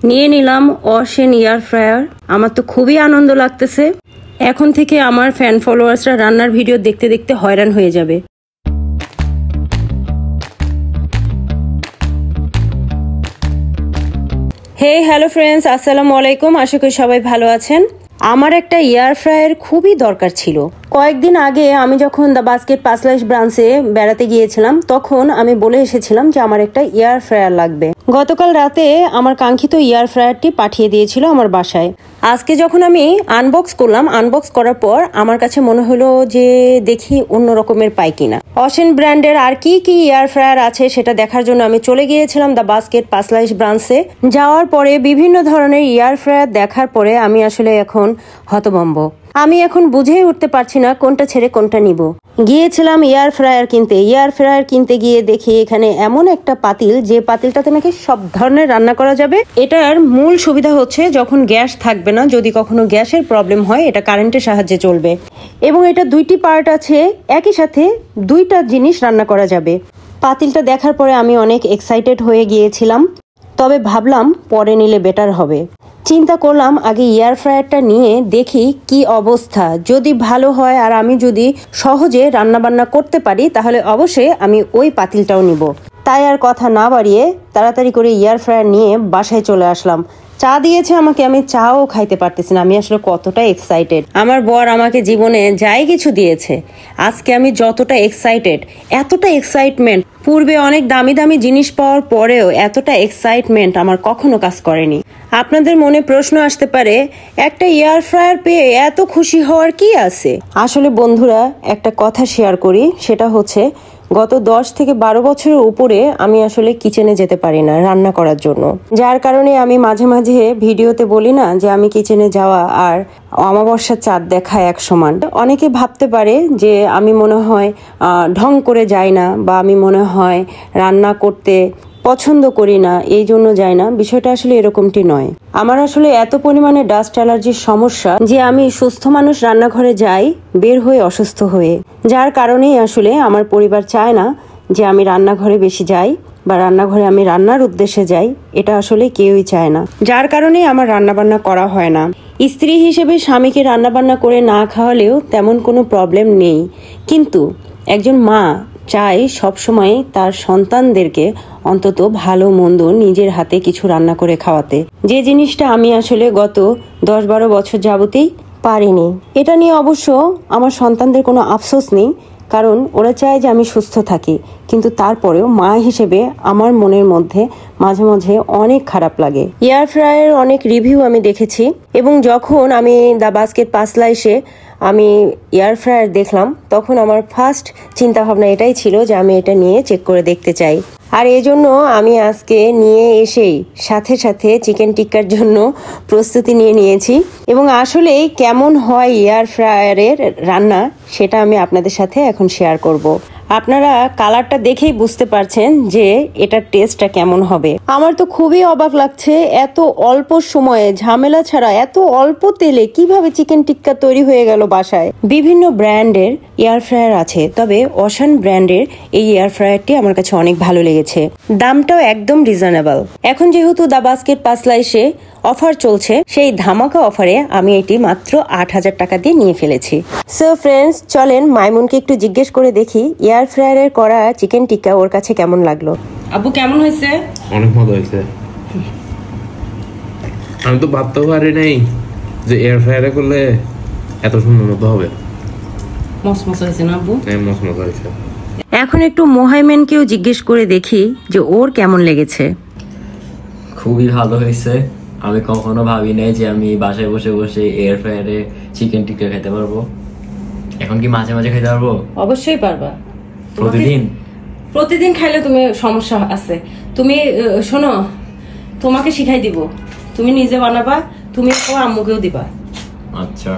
নিয়ে নিলাম অশেন air fryer. আমার তো খুবই আনন্দ লাগতেছে। এখন থেকে আমার ফ্যান ফলোয়ার্সরা রান্নার ভিডিও দেখতে দেখতে হয়রান হয়ে যাবে। হে হ্যালো ফ্রেন্ডস, আসসালামু আলাইকুম। আশা করি সবাই ভালো আছেন। আমার একটা এয়ার ফ্রায়ার খুবই দরকার ছিল। কয়েকদিন আগে আমি যখন দ্য বাস্কেট পাসলাইশ ব্রাঞ্চে বেড়াতে গিয়েছিলাম, তখন আমি বলে এসেছিলাম যে আমার একটা এয়ার ফ্রায়ার লাগবে। গতকাল রাতে আমার কাঙ্ক্ষিত এয়ার ফ্রায়ারটি পাঠিয়ে দিয়েছিল আমার বাসায়। আজকে যখন আমি আনবক্স করলাম, আনবক্স করার পর আমার কাছে মনে হলো যে দেখি অন্য রকমের পাই কিনা। অশেন ব্র্যান্ডের আর কি কি এয়ার ফ্রায়ার আছে সেটা দেখার জন্য আমি চলে গিয়েছিলাম দ্য বাস্কেট পাসলাইশ ব্রাঞ্চে। যাওয়ার পরে বিভিন্ন ধরনের এয়ার ফ্রায়ার দেখার পরে আমি আসলে এখন হতভম্ব। আমি এখন বুঝেই উঠতে পারছি না কোনটা ছেড়ে কোনটা নিব। গিয়েছিলাম এয়ার ফ্রায়ার কিনতে। এয়ার ফ্রায়ার কিনতে গিয়ে দেখি এখানে এমন একটা পাতিল, যে পাতিলটাতে নাকি সব ধরনের রান্না করা যাবে। এটার মূল সুবিধা হচ্ছে যখন গ্যাস থাকবে না, যদি কখনো গ্যাসের প্রবলেম হয়, এটা কারেন্টের সাহায্যে চলবে। এবং এটা দুইটি পার্ট আছে, একই সাথে দুইটা জিনিস রান্না করা যাবে। পাতিলটা দেখার পরে আমি অনেক এক্সাইটেড হয়ে গিয়েছিলাম, তবে ভাবলাম পরে নিলে বেটার হবে। চিন্তা করলাম আগে এয়ার ফ্রায়ারটা নিয়ে দেখি কি অবস্থা। যদি ভালো হয় আর আমি যদি সহজে রান্নাবান্না করতে পারি, তাহলে অবশ্যই আমি ওই পাতিলটাও নিব। তাই আর কথা না বাড়িয়ে তাড়াতাড়ি করে এয়ার ফ্রায়ার নিয়ে বাসায় চলে আসলাম। চা দিয়েছে আমাকে, আমি চাও খাইতে পারতেছি না। আমি আসলে কতটা এক্সাইটেড। আমার বর আমাকে জীবনে যাই কিছু দিয়েছে, আজকে আমি যতটা এক্সাইটেড, এতটা এক্সাইটমেন্ট পূর্বে অনেক দামি দামি জিনিস পাওয়ার পরেও এতটা এক্সাইটমেন্ট আমার কখনো কাজ করেনি। আপনাদের মনে প্রশ্ন আসতে পারে, একটা এয়ার ফ্রায়ার পেয়ে এত খুশি হওয়ার কি আছে? আসলে বন্ধুরা, একটা কথা শেয়ার করি, সেটা হচ্ছে গত 10 থেকে 12 বছরের উপরে আমি আসলে কিচেনে যেতে পারি না রান্না করার জন্য। যার কারণে আমি মাঝে মাঝে ভিডিওতে বলি না যে আমি কিচেনে যাওয়া আর অমাবস্যার চাঁদ দেখা এক সমান। অনেকে ভাবতে পারে যে আমি মনে হয় ঢং করে যাই না, বা আমি মনে হয় রান্না করতে পছন্দ করি না, এই জন্য যাই না। বিষয়টা আসলে এরকমটি নয়। আমার আসলে এত পরিমাণে ডাস্ট অ্যালার্জির সমস্যা যে আমি সুস্থ মানুষ রান্নাঘরে যাই বের হয়ে অসুস্থ হয়ে। যার কারণেই আসলে আমার পরিবার চায় না যে আমি রান্নাঘরে বেশি যাই, বা রান্নাঘরে আমি রান্নার উদ্দেশ্যে যাই। এটা আসলে কেউই চায় না। যার কারণেই আমার রান্নাবান্না করা হয় না। স্ত্রী হিসেবে স্বামীকে রান্নাবান্না করে না খাওয়ালেও তেমন কোনো প্রবলেম নেই, কিন্তু একজন মা চাই সবসময় তার সন্তানদেরকে অন্তত ভালো মন্দ নিজের হাতে কিছু রান্না করে খাওয়াতে, যে জিনিসটা আমি আসলে গত 10-12 বছর যাবতেই পারিনি। এটা নিয়ে অবশ্য আমার সন্তানদের কোনো আফসোস নেই, কারণ ওরা চায় যে আমি সুস্থ থাকি। কিন্তু তারপরেও মা হিসেবে আমার মনের মধ্যে মাঝে মাঝে অনেক খারাপ লাগে। এয়ার ফ্রায়ারের অনেক রিভিউ আমি দেখেছি, এবং যখন আমি দ্য বাস্কেট পাসলাইশে আমি এয়ার ফ্রায়ার দেখলাম, তখন আমার ফার্স্ট চিন্তা ভাবনা এটাই ছিল যে আমি এটা নিয়ে চেক করে দেখতে চাই। আর এজন্য আমি আজকে নিয়ে এসেই সাথে সাথে চিকেন টিক্কার জন্য প্রস্তুতি নিয়ে নিয়েছি। এবং আসলে কেমন হয় এয়ার ফ্রায়ারের রান্না, সেটা আমি আপনাদের সাথে এখন শেয়ার করব। আপনারা কালারটা দেখেই বুঝতে পারছেন যে এটার টেস্টটা কেমন হবে। আমার তো খুবই অবাক লাগছে, এত অল্প সময়ে ঝামেলা ছাড়া এত অল্প তেলে কিভাবে চিকেন টিক্কা তৈরি হয়ে গেল বাসায়। বিভিন্ন ব্র্যান্ডের এয়ার ফ্রায়ার আছে, তবে অশান ব্র্যান্ডের এই এয়ার ফ্রায়ারটি আমার কাছে অনেক ভালো লেগেছে। দামটাও একদম রিজনেবল। এখন যেহেতু দ্য বাস্কেট পাসলাইশে অফার চলছে, সেই ধামাকা অফারে আমি এটি মাত্র 8,000 টাকা দিয়ে নিয়ে ফেলেছি। সো ফ্রেন্ডস, চলেন মাইমুনকে একটু জিজ্ঞেস করে দেখি এয়ার ফ্রায়ারের করা চিকেন টিক্কা ওর কাছে কেমন লাগলো। আব্বু কেমন হয়েছে? অনেক মজা হয়েছে। আমি তো ভাবতেও পারি নাই যে এয়ার ফ্রায়ারে করলে এত সুন্দর মতো হবে। মসমস হয়েছে না আব্বু? হ্যাঁ, মসমস হয়েছে। এখন একটু মোহাইমেনকেও জিজ্ঞেস করে দেখি যে ওর কেমন লেগেছে। খুবই ভালো হয়েছে। আমি কখনো ভাবি নাই যে আমি বাসায় বসে বসে এয়ার ফ্রায়ারে চিকেন টিক্কা খেতে পারবো। এখন কি মাঝে মাঝে খেতে পারবো? অবশ্যই পারবা। প্রতিদিন খাইলে তুমি সমস্যা আছে। তুমি শোনো, তোমাকে শিখাই দিব, তুমি নিজে বানাবা, তুমি আম্মুকেও দিবা। আচ্ছা।